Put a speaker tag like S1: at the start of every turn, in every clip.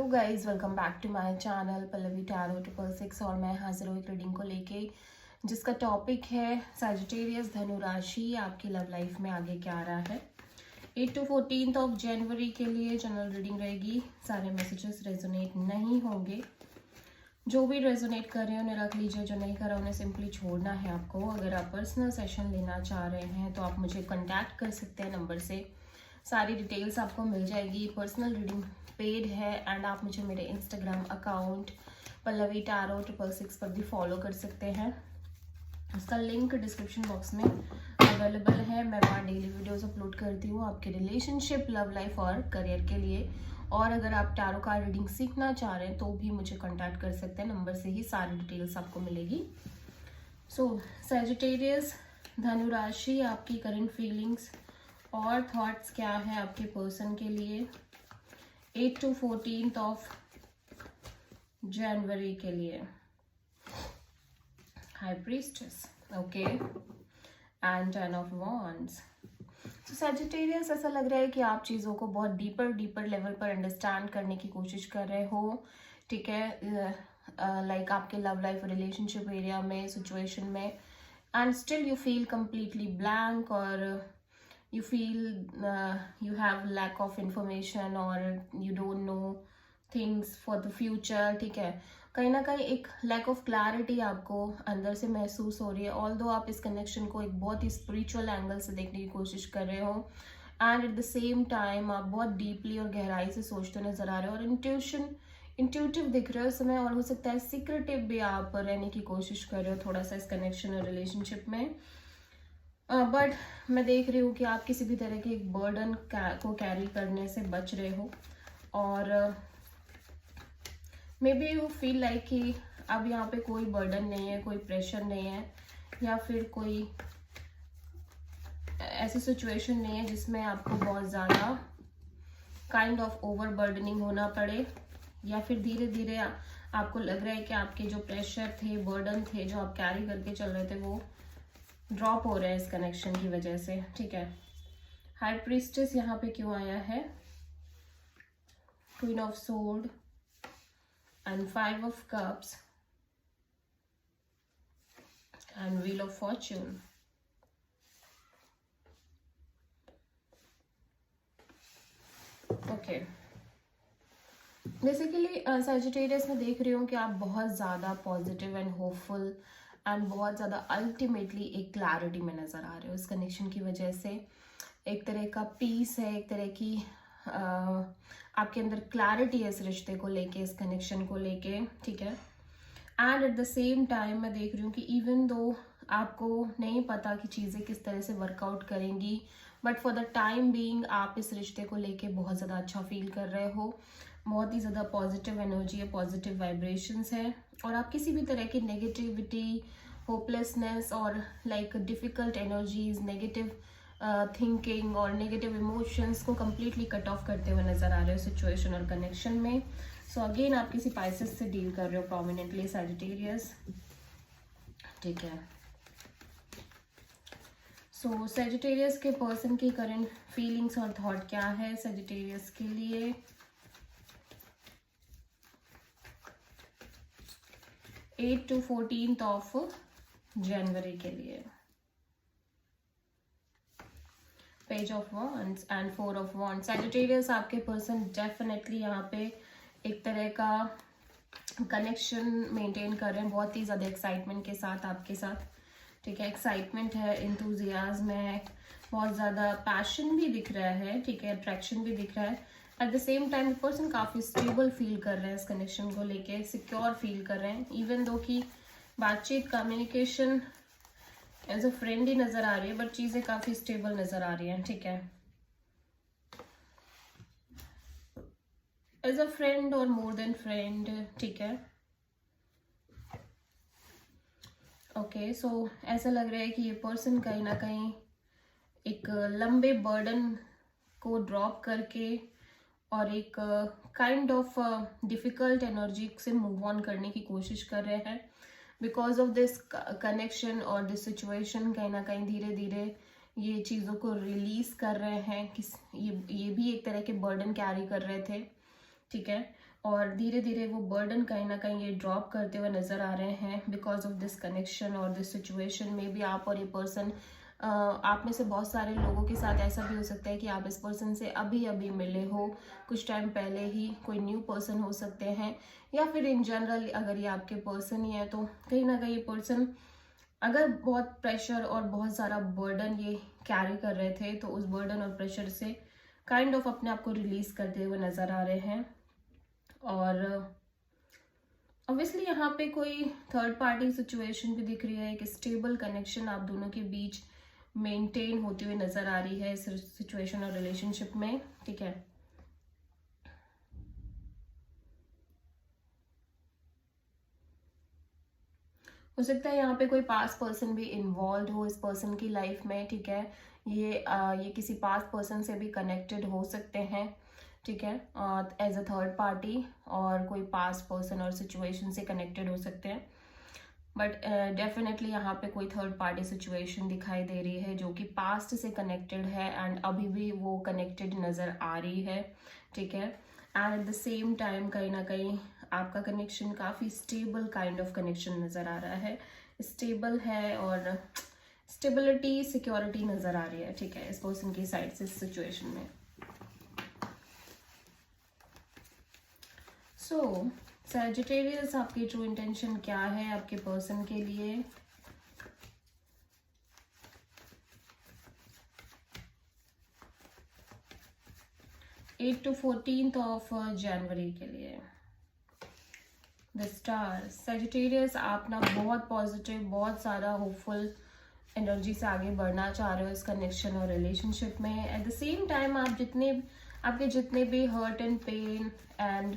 S1: Guys, welcome back to my channel Pallavi tarot 666 और मैं हाजिर हूँ एक रीडिंग को लेके जिसका टॉपिक है सैजिटेरियस धनु राशि आपकी लव लाइफ में आगे क्या आ रहा है। 8 to 14 ऑफ जनवरी के लिए जनरल रीडिंग रहेगी। सारे मैसेजेस रेजोनेट नहीं होंगे, जो भी रेजोनेट कर रहे हैं उन्हें रख लीजिए, जो नहीं कर रहा उन्हें सिंपली छोड़ना है आपको। अगर आप पर्सनल सेशन लेना चाह रहे हैं तो आप मुझे कॉन्टैक्ट कर सकते हैं नंबर से, सारी डिटेल्स आपको मिल जाएगी। पर्सनल रीडिंग पेड है एंड आप मुझे मेरे इंस्टाग्राम अकाउंट पल्लवी टैरो 666 पर भी फॉलो कर सकते हैं। उसका लिंक डिस्क्रिप्शन बॉक्स में अवेलेबल है। मैं वहाँ डेली वीडियोस अपलोड करती हूँ आपके रिलेशनशिप, लव लाइफ और करियर के लिए। और अगर आप टैरो कार्ड रीडिंग सीखना चाह रहे हैं तो भी मुझे कांटेक्ट कर सकते हैं, नंबर से ही सारी डिटेल्स आपको मिलेगी। सो सैजिटेरियस धनु राशि, आपकी करंट फीलिंग्स और थॉट्स क्या है आपके पर्सन के लिए 8 to 14 ऑफ जनवरी के लिए। High priestess, okay, and 10 of wands. तो सैजिटेरियस, ऐसा लग रहा है कि आप चीज़ों को बहुत डीपर लेवल पर अंडरस्टैंड करने की कोशिश कर रहे हो, ठीक है। लाइक आपके लव लाइफ रिलेशनशिप एरिया में, सिचुएशन में, and still you feel completely blank और you feel you have lack of information or you don't know things for the future, ठीक है। कहीं ना कहीं एक lack of clarity आपको अंदर से महसूस हो रही है। ऑल्दो आप इस कनेक्शन को एक बहुत ही स्पिरिचुअल एंगल से देखने की कोशिश कर रहे हो and eight the same time आप बहुत डीपली और गहराई से सोचते नजर आ रहे हो और इंट्यूटिव दिख रहे हो इस समय, और हो सकता है सीक्रेटिव भी आप रहने की कोशिश कर रहे हो थोड़ा सा इस कनेक्शन और रिलेशनशिप में। बट मैं देख रही हूँ कि आप किसी भी तरह के एक बर्डन को कैरी करने से बच रहे हो और may be you feel like कि अब यहाँ पे कोई बर्डन नहीं है, कोई प्रेशर नहीं है, या फिर कोई ऐसी सिचुएशन नहीं है जिसमें आपको बहुत ज़्यादा काइंड ऑफ ओवर बर्डनिंग होना पड़े, या फिर धीरे धीरे आपको लग रहा है कि आपके जो प्रेशर थे, बर्डन थे जो आप कैरी करके चल रहे थे, वो ड्रॉप हो रहा है इस कनेक्शन की वजह से, ठीक है। हाई प्रीस्टेस यहाँ पे क्यों आया है? Queen of sword and 5 of cups and wheel of Fortune. Okay, basically Sagittarius में देख रही हूँ कि आप बहुत ज़्यादा पॉजिटिव एंड होपफुल एंड बहुत ज़्यादा अल्टीमेटली एक क्लैरिटी में नज़र आ रहे हो इस कनेक्शन की वजह से। एक तरह का पीस है, एक तरह की आपके अंदर क्लैरिटी है इस रिश्ते को लेके, इस कनेक्शन को लेके, ठीक है। And eight the same time मैं देख रही हूँ कि इवन दो आपको नहीं पता कि चीज़ें किस तरह से वर्कआउट करेंगी, but for the time being आप इस रिश्ते को लेके बहुत ज़्यादा अच्छा फील कर रहे हो, बहुत ही ज़्यादा पॉजिटिव एनर्जी है, पॉजिटिव वाइब्रेशंस है, और आप किसी भी तरह की नेगेटिविटी, होपलेसनेस और like difficult energies, negative thinking और नेगेटिव इमोशंस को कम्प्लीटली कट ऑफ करते हुए नज़र आ रहे हो सिचुएशन और कनेक्शन में। सो अगेन आप किसी पाइसेस से डील कर रहे हो प्रोमिनेंटली सैजिटेरियस, ठीक है। सो सैजिटेरियस के पर्सन की करंट फीलिंग्स और थॉट क्या है सैजिटेरियस के लिए? 8 to 14 ऑफ जनवरी के लिए। Page of wands and 4 of wands. Sagittarius, आपके पर्सन डेफिनेटली यहाँ पे एक तरह का कनेक्शन मेंटेन कर रहे हैं बहुत ही ज़्यादा एक्साइटमेंट के साथ आपके साथ, ठीक है। एक्साइटमेंट है, इंथुजियाज्म है, बहुत ज़्यादा पैशन भी दिख रहा है, ठीक है, अट्रैक्शन भी दिख रहा है। Eight the same time person काफ़ी स्टेबल फील कर रहे हैं इस कनेक्शन को लेके, सिक्योर फील कर रहे हैं, इवन दो कि बातचीत, कम्युनिकेशन एज अ फ्रेंड ही नज़र आ रही है, बट चीज़ें काफ़ी स्टेबल नज़र आ रही हैं, ठीक है। एज अ फ्रेंड और मोर देन फ्रेंड, ठीक है। ओके, सो ऐसा लग रहा है कि ये पर्सन कहीं ना कहीं एक लंबे बर्डन को ड्रॉप करके और एक काइंड ऑफ डिफिकल्ट एनर्जी से मूव ऑन करने की कोशिश कर रहे हैं। बिकॉज ऑफ दिस कनेक्शन और दिस सिचुएशन कहीं ना कहीं धीरे धीरे ये चीज़ों को रिलीज कर रहे हैं कि ये भी एक तरह के बर्डन कैरी कर रहे थे, ठीक है। और धीरे धीरे वो बर्डन कहीं ना कहीं ये ड्रॉप करते हुए नजर आ रहे हैं बिकॉज ऑफ दिस कनेक्शन और दिस सिचुएशन में भी। आप और ये पर्सन, आप में से बहुत सारे लोगों के साथ ऐसा भी हो सकता है कि आप इस पर्सन से अभी अभी मिले हो, कुछ टाइम पहले ही। कोई न्यू पर्सन हो सकते हैं, या फिर इन जनरल अगर ये आपके पर्सन ही है तो कहीं ना कहीं ये पर्सन अगर बहुत प्रेशर और बहुत सारा बर्डन ये कैरी कर रहे थे तो उस बर्डन और प्रेशर से काइंड ऑफ अपने आप को रिलीज करते हुए नजर आ रहे हैं। और ऑब्वियसली यहाँ पे कोई थर्ड पार्टी सिचुएशन भी दिख रही है। एक स्टेबल कनेक्शन आप दोनों के बीच मेंटेन होती हुई नजर आ रही है इस सिचुएशन और रिलेशनशिप में, ठीक है। हो सकता है यहाँ पे कोई पास पर्सन भी इन्वॉल्व हो इस पर्सन की लाइफ में, ठीक है। ये किसी पास पर्सन से भी कनेक्टेड हो सकते हैं, ठीक है, एज अ थर्ड पार्टी, और कोई पास पर्सन और सिचुएशन से कनेक्टेड हो सकते हैं। बट डेफिनेटली यहाँ पे कोई थर्ड पार्टी सिचुएशन दिखाई दे रही है जो कि पास्ट से कनेक्टेड है एंड अभी भी वो कनेक्टेड नज़र आ रही है, ठीक है। And eight the same time कहीं ना कहीं आपका कनेक्शन काफ़ी स्टेबल काइंड ऑफ कनेक्शन नज़र आ रहा है, स्टेबल है और स्टेबिलिटी सिक्योरिटी नज़र आ रही है, ठीक है, इस पर्सन की साइड से इस सिचुएशन में। सो सैजिटेरियस, आपकी ट्रू इंटेंशन क्या है आपके पर्सन के लिए? एट टू 14 ऑफ जनवरी के लिए द स्टार। सैजिटेरियस, आप ना बहुत पॉजिटिव, बहुत सारा होपफुल एनर्जी से आगे बढ़ना चाह रहे हो इस कनेक्शन और रिलेशनशिप में। एट द सेम टाइम आपके जितने भी हर्ट एंड पेन एंड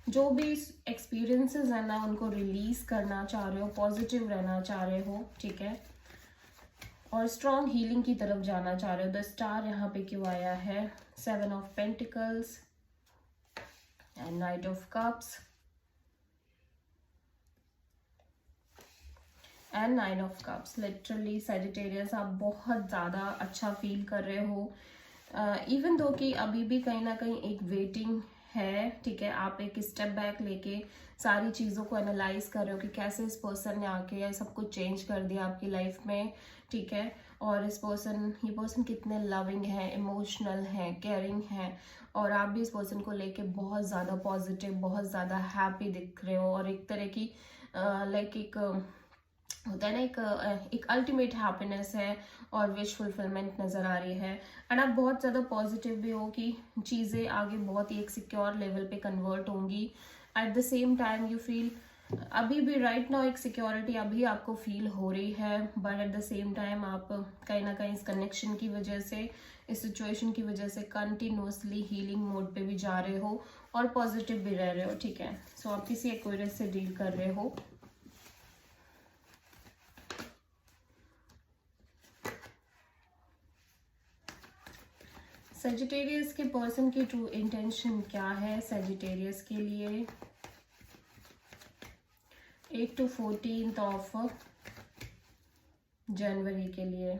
S1: जो भी एक्सपीरियंसेस है ना उनको रिलीज करना चाह रहे हो, पॉजिटिव रहना चाह रहे हो, ठीक है, और स्ट्रॉन्ग हीलिंग की तरफ जाना चाह रहे हो। द स्टार यहाँ पे क्यों आया है? 7 of pentacles and night of cups and 9 of cups. Literally Sagittarius, आप बहुत ज़्यादा अच्छा फील कर रहे हो, इवन दो कि अभी भी कहीं ना कहीं एक वेटिंग है, ठीक है। आप एक स्टेप बैक लेके सारी चीज़ों को एनालाइज कर रहे हो कि कैसे इस पर्सन ने आके सब कुछ चेंज कर दिया आपकी लाइफ में, ठीक है। और ये पर्सन कितने लविंग है, इमोशनल है, केयरिंग है, और आप भी इस पर्सन को लेके बहुत ज़्यादा पॉजिटिव, बहुत ज़्यादा हैप्पी दिख रहे हो, और एक तरह की लाइक एक होता है ना, एक अल्टीमेट हैप्पीनेस है और विश फुलफिलमेंट नज़र आ रही है। एंड आप बहुत ज़्यादा पॉजिटिव भी हो कि चीज़ें आगे बहुत ही एक सिक्योर लेवल पे कन्वर्ट होंगी। Eight the same time you feel अभी भी राइट नाउ एक सिक्योरिटी अभी आपको फील हो रही है, but at the same time आप कहीं ना कहीं इस कनेक्शन की वजह से, इस सिचुएशन की वजह से कंटिन्यूसली हीलिंग मोड पे भी जा रहे हो और पॉजिटिव भी रह रहे हो, ठीक है। सो आप किसी एक्वेरियस से डील कर रहे हो। सैजिटेरियस के पर्सन की ट्रू इंटेंशन क्या है सैजिटेरियस के लिए? 8 to 14 ऑफ जनवरी के लिए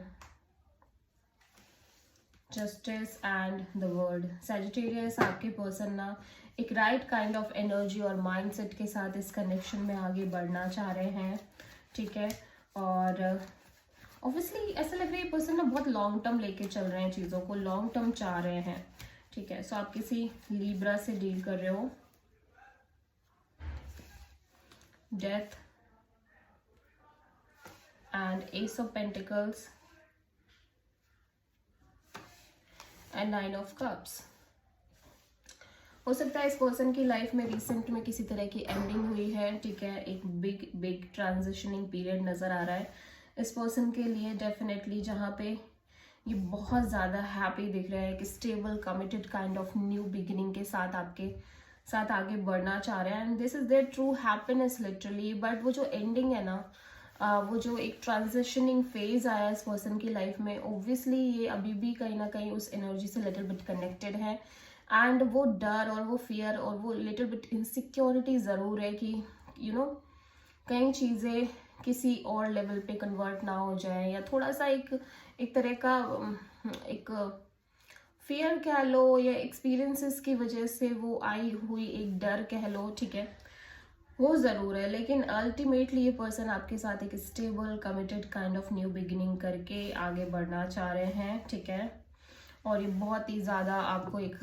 S1: justice and the word. Sagittarius, आपके पर्सन ना एक राइट काइंड ऑफ एनर्जी और माइंडसेट के साथ इस कनेक्शन में आगे बढ़ना चाह रहे हैं, ठीक है। और ऑब्वियसली ऐसा लग रहा है ये पर्सन ना बहुत लॉन्ग टर्म लेके चल रहे हैं चीज़ों को, लॉन्ग टर्म चाह रहे हैं, ठीक है। सो आप किसी लिब्रा से डील कर रहे हो। Death and S of pentacles and 9 of cups. हो सकता है इस पर्सन की लाइफ में रिसेंट में किसी तरह की एंडिंग हुई है, ठीक है। एक बिग ट्रांजिशनिंग पीरियड नज़र आ रहा है इस पर्सन के लिए डेफिनेटली, जहाँ पे ये बहुत ज़्यादा हैप्पी दिख रहा है, एक stable committed kind of new beginning के साथ आपके साथ आगे बढ़ना चाह रहे हैं and this is their true happiness literally. But वो जो एंडिंग है ना, वो जो एक ट्रांजिशनिंग फेज आया इस पर्सन की लाइफ में, ओब्वियसली ये अभी भी कहीं ना कहीं उस एनर्जी से लिटिल बिट कनेक्टेड है एंड वो डर और वो फियर और वो लिटिल बिट इनसिक्योरिटी ज़रूर है कि कई चीज़ें किसी और लेवल पे कन्वर्ट ना हो जाए, या थोड़ा सा एक तरह का एक फियर कह लो या एक्सपीरियंसेस की वजह से वो आई हुई एक डर कह लो, ठीक है, वो ज़रूर है, लेकिन अल्टीमेटली ये पर्सन आपके साथ एक stable committed kind of new beginning करके आगे बढ़ना चाह रहे हैं, ठीक है। और ये बहुत ही ज़्यादा आपको एक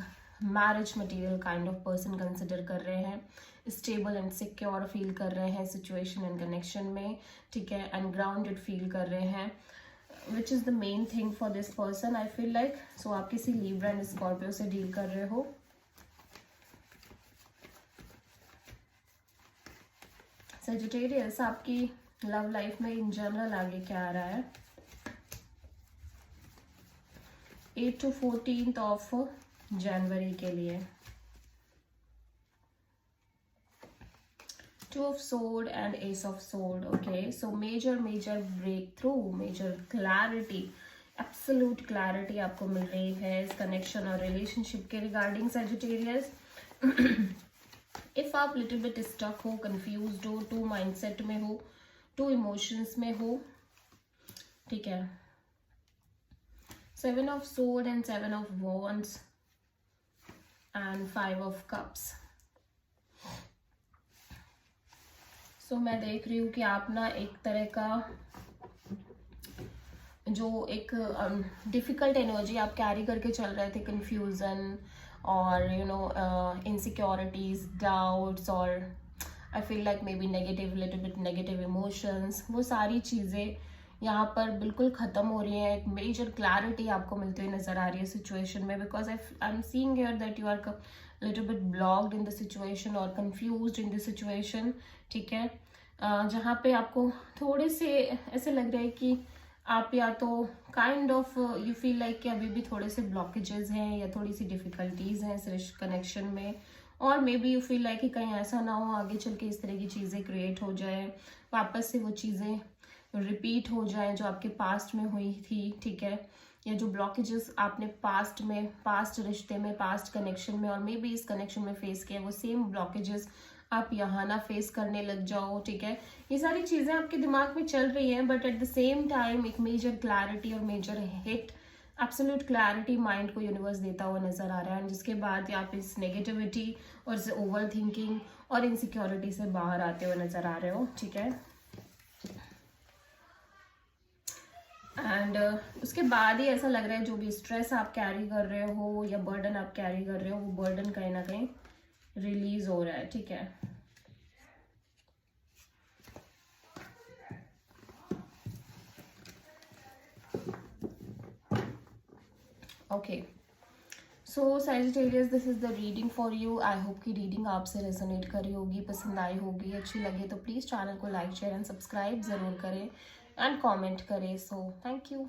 S1: marriage material kind of person consider कर रहे हैं, स्टेबल एंड सिक्योर फील कर रहे हैं सिचुएशन एंड कनेक्शन में, ठीक है, एंड ग्राउंडेड फील कर रहे हैं, which is the main thing for this person I feel like. So आप किसी लिब्रा एंड स्कॉर्पियो से डील कर रहे हो। सजिटेरियस, आपकी लव लाइफ में इन जनरल आगे क्या आ रहा है? 8 to 14 ऑफ जनवरी के लिए 2 of sword and ace of sword. Okay, so major breakthrough, major clarity, absolute clarity आपको मिल रही है इस कनेक्शन और रिलेशनशिप के रिगार्डिंग सजिटेरियस। इफ आप लिटिल बिट स्टक हो, कंफ्यूज्ड हो, टू माइंडसेट में हो, टू इमोशंस में हो, ठीक है, 7 of sword and 7 of wands and 5 of cups. सो मैं देख रही हूँ कि आप ना एक तरह का जो एक डिफ़िकल्ट एनर्जी आप कैरी करके चल रहे थे, कन्फ्यूज़न और इनसिक्योरिटीज़, डाउट्स, और आई feel like may be negative, little bit negative emotions, वो सारी चीज़ें यहाँ पर बिल्कुल ख़त्म हो रही हैं। एक मेजर क्लैरिटी आपको मिलती हुई नज़र आ रही है सिचुएशन में, because I am seeing here that you are little bit blocked in the situation और कंफ्यूज्ड इन द सिचुएशन, ठीक है, जहाँ पे आपको थोड़े से ऐसे लग रहा है कि आप या तो kind of you feel like कि अभी भी थोड़े से ब्लॉकेजेस हैं या थोड़ी सी डिफ़िकल्टीज हैं इस कनेक्शन में, और may be you feel like कि कहीं ऐसा ना हो आगे चल के इस तरह की चीज़ें क्रिएट हो जाए, वापस से वो चीज़ें रिपीट हो जाए जो आपके पास्ट में हुई थी, ठीक है, या जो ब्लॉकेजेस आपने पास्ट में, पास्ट रिश्ते में, पास्ट कनेक्शन में और मे बी इस कनेक्शन में फेस किया, वो सेम ब्लॉकेजेस आप यहाँ ना फेस करने लग जाओ, ठीक है। ये सारी चीज़ें आपके दिमाग में चल रही हैं, but at the same time एक मेजर क्लैरिटी और major hit, absolute clarity mind को यूनिवर्स देता हुआ नजर आ रहा है, जिसके बाद आप इस नेगेटिविटी और इस ओवर थिंकिंग और इनसिक्योरिटी से बाहर आते हुए नजर आ रहे हो, ठीक है। एंड उसके बाद ही ऐसा लग रहा है जो भी स्ट्रेस आप कैरी कर रहे हो या बर्डन आप कैरी कर रहे हो, वो बर्डन कहीं ना कहीं रिलीज हो रहा है, ठीक है। Okay, so Sagittarius, this is the reading for you. I hope कि रीडिंग आपसे रेजोनेट करी होगी, पसंद आई होगी, अच्छी लगे तो प्लीज़ चैनल को लाइक, शेयर एंड सब्सक्राइब ज़रूर करें एंड कमेंट करें। So thank you.